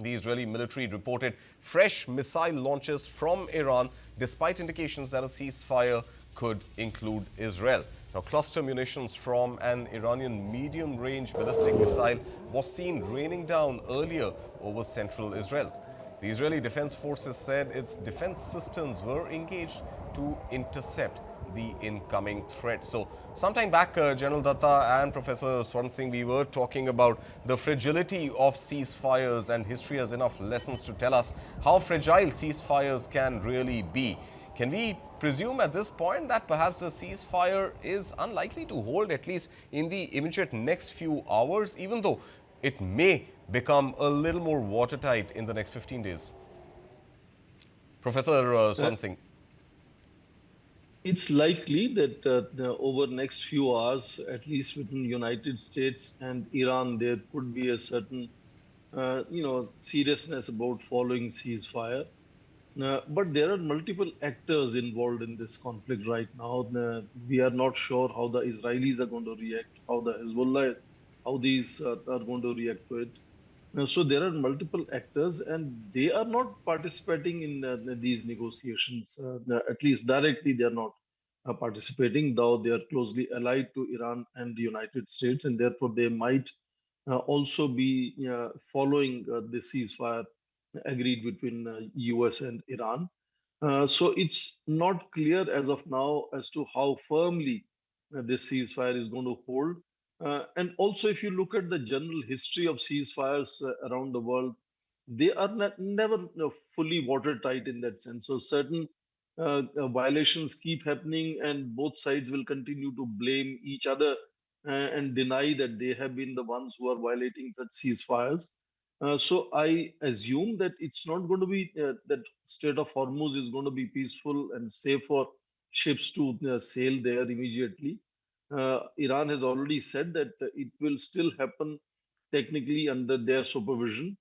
The Israeli military reported fresh missile launches from Iran, despite indications that a ceasefire could include Israel. Now, cluster munitions from an Iranian medium-range ballistic missile was seen raining down earlier over central Israel. The Israeli Defense Forces said its defense systems were engaged to intercept the incoming threat. So, sometime back, General Datta and Professor Swarn Singh, we were talking about the fragility of ceasefires, and history has enough lessons to tell us how fragile ceasefires can really be. Can we presume at this point that perhaps the ceasefire is unlikely to hold, at least in the immediate next few hours, even though it may become a little more watertight in the next 15 days? Professor Uh, Swarn Singh. it's likely that over next few hours, at least within United States and Iran, there could be a certain, seriousness about following ceasefire. But there are multiple actors involved in this conflict right now. We are not sure how the Israelis are going to react, how the Hezbollah, how these are going to react to it. So there are multiple actors, and they are not participating in these negotiations. At least directly, they are not participating, though they are closely allied to Iran and the United States, and therefore they might also be following the ceasefire agreed between US and Iran. So it's not clear as of now as to how firmly this ceasefire is going to hold. And also, if you look at the general history of ceasefires around the world, they are never fully watertight in that sense. So certain violations keep happening, and both sides will continue to blame each other and deny that they have been the ones who are violating such ceasefires. So I assume that it's not going to be that Strait of Hormuz is going to be peaceful and safe for ships to sail there immediately. Iran has already said that it will still happen technically under their supervision.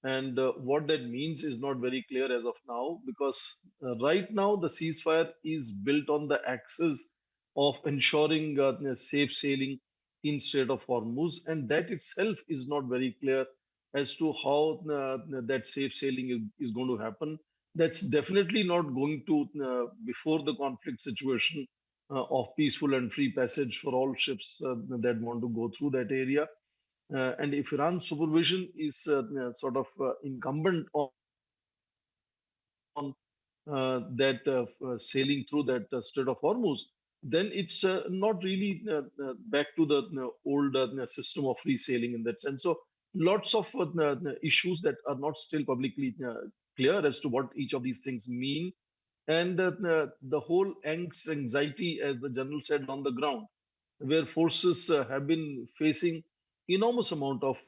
And what that means is not very clear as of now, because right now the ceasefire is built on the axis of ensuring safe sailing in Strait of Hormuz, and that itself is not very clear as to how that safe sailing is going to happen. That's definitely not going to, before the conflict situation, of peaceful and free passage for all ships that want to go through that area. And if Iran's supervision is sort of incumbent on that sailing through that Strait of Hormuz, then it's not really back to the old system of free sailing in that sense. So lots of issues that are not still publicly clear as to what each of these things mean. And the whole angst, anxiety, as the general said, on the ground, where forces have been facing enormous amount of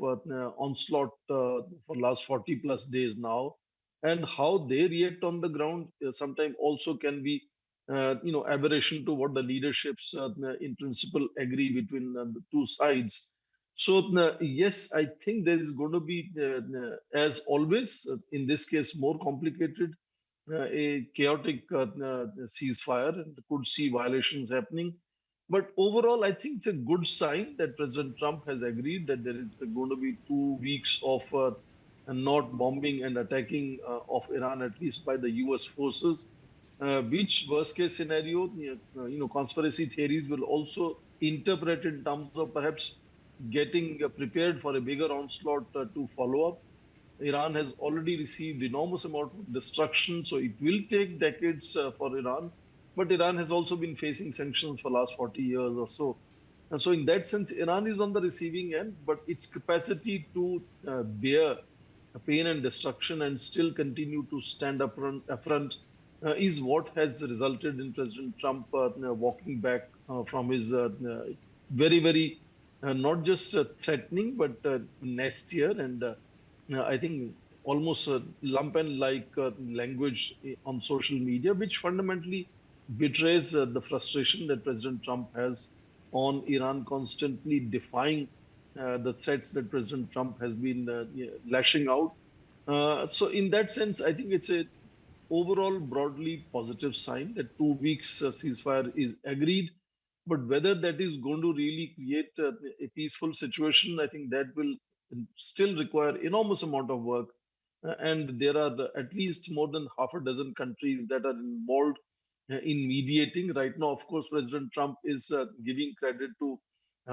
onslaught for last 40 plus days now, and how they react on the ground sometimes also can be aberration to what the leaderships in principle agree between the two sides. So yes, I think there is going to be as always in this case more complicated, a chaotic ceasefire, and could see violations happening. But overall, I think it's a good sign that President Trump has agreed that there is going to be 2 weeks of not bombing and attacking of Iran, at least by the U.S. forces. Which worst case scenario, conspiracy theories will also interpret in terms of perhaps getting prepared for a bigger onslaught to follow up. Iran has already received enormous amount of destruction, so it will take decades for Iran. But Iran has also been facing sanctions for last 40 years or so. And so in that sense, Iran is on the receiving end, but its capacity to bear pain and destruction and still continue to stand up front is what has resulted in President Trump walking back from his very, very not just threatening but nastier and I think almost lumpen-like language on social media, which fundamentally betrays the frustration that President Trump has on Iran constantly defying the threats that President Trump has been lashing out. So, in that sense, I think it's a overall broadly positive sign that 2 weeks ceasefire is agreed. But whether that is going to really create a peaceful situation, I think that will still require enormous amount of work and there are at least more than half a dozen countries that are involved in mediating. Right now, of course, President Trump is giving credit to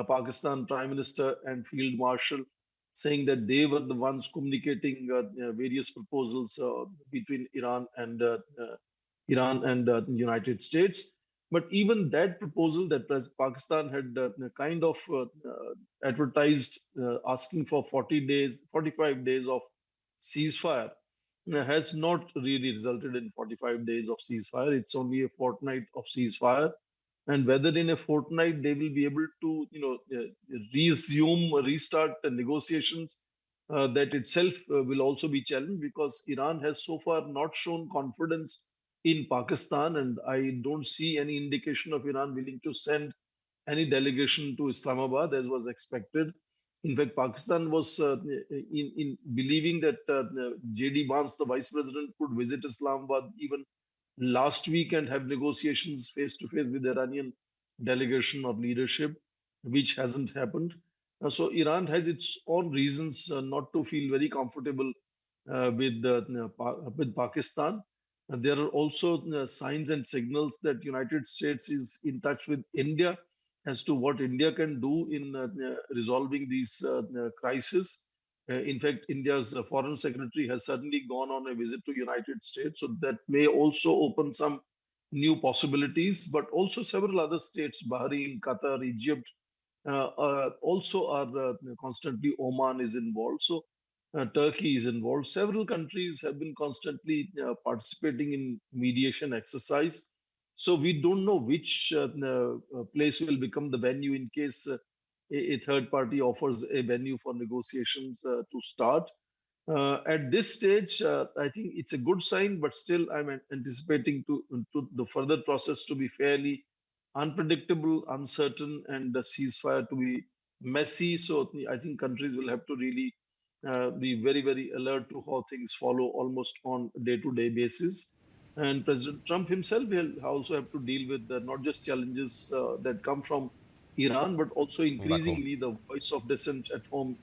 Pakistan Prime Minister and Field Marshal, saying that they were the ones communicating various proposals between Iran and United States. But even that proposal that Pakistan had kind of advertised, asking for 40 days, 45 days of ceasefire, has not really resulted in 45 days of ceasefire. It's only a fortnight of ceasefire. And whether in a fortnight they will be able to, restart the negotiations, that itself will also be challenged, because Iran has so far not shown confidence in Pakistan, and I don't see any indication of Iran willing to send any delegation to Islamabad as was expected. In fact, Pakistan was in believing that JD Vance, the vice president, could visit Islamabad even last week and have negotiations face to face with the Iranian delegation or leadership, which hasn't happened. So Iran has its own reasons not to feel very comfortable with Pakistan. There are also signs and signals that United States is in touch with India as to what India can do in resolving these crises. In fact, India's foreign secretary has suddenly gone on a visit to United States, so that may also open some new possibilities. But also several other states, Bahrain, Qatar, Egypt, also are constantly. Oman is involved, so Turkey is involved. Several countries have been constantly participating in mediation exercise. So we don't know which place will become the venue in case a third party offers a venue for negotiations to start. At this stage, I think it's a good sign, but still, I'm anticipating to the further process to be fairly unpredictable, uncertain, and the ceasefire to be messy. So I think countries will have to really be very, very alert to how things follow almost on day-to-day basis. And President Trump himself will also have to deal with not just challenges that come from Iran, but also Back home. increasingly the voice of dissent at home,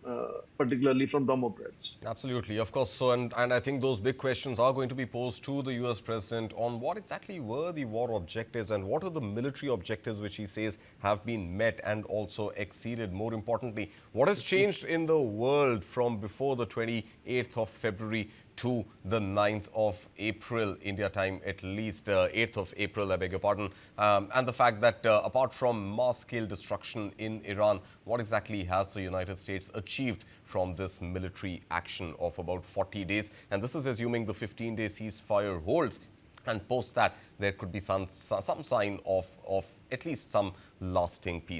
particularly from Democrats. Absolutely, of course. So, and I think those big questions are going to be posed to the US president on what exactly were the war objectives and what are the military objectives which he says have been met and also exceeded. More importantly, what has changed in the world from before the 28th of February to the 9th of April, India time, at least 8th of April, I beg your pardon. And the fact that apart from mass-scale destruction in Iran, what exactly has the United States achieved from this military action of about 40 days? And this is assuming the 15-day ceasefire holds. And post that, there could be some sign of at least some lasting peace.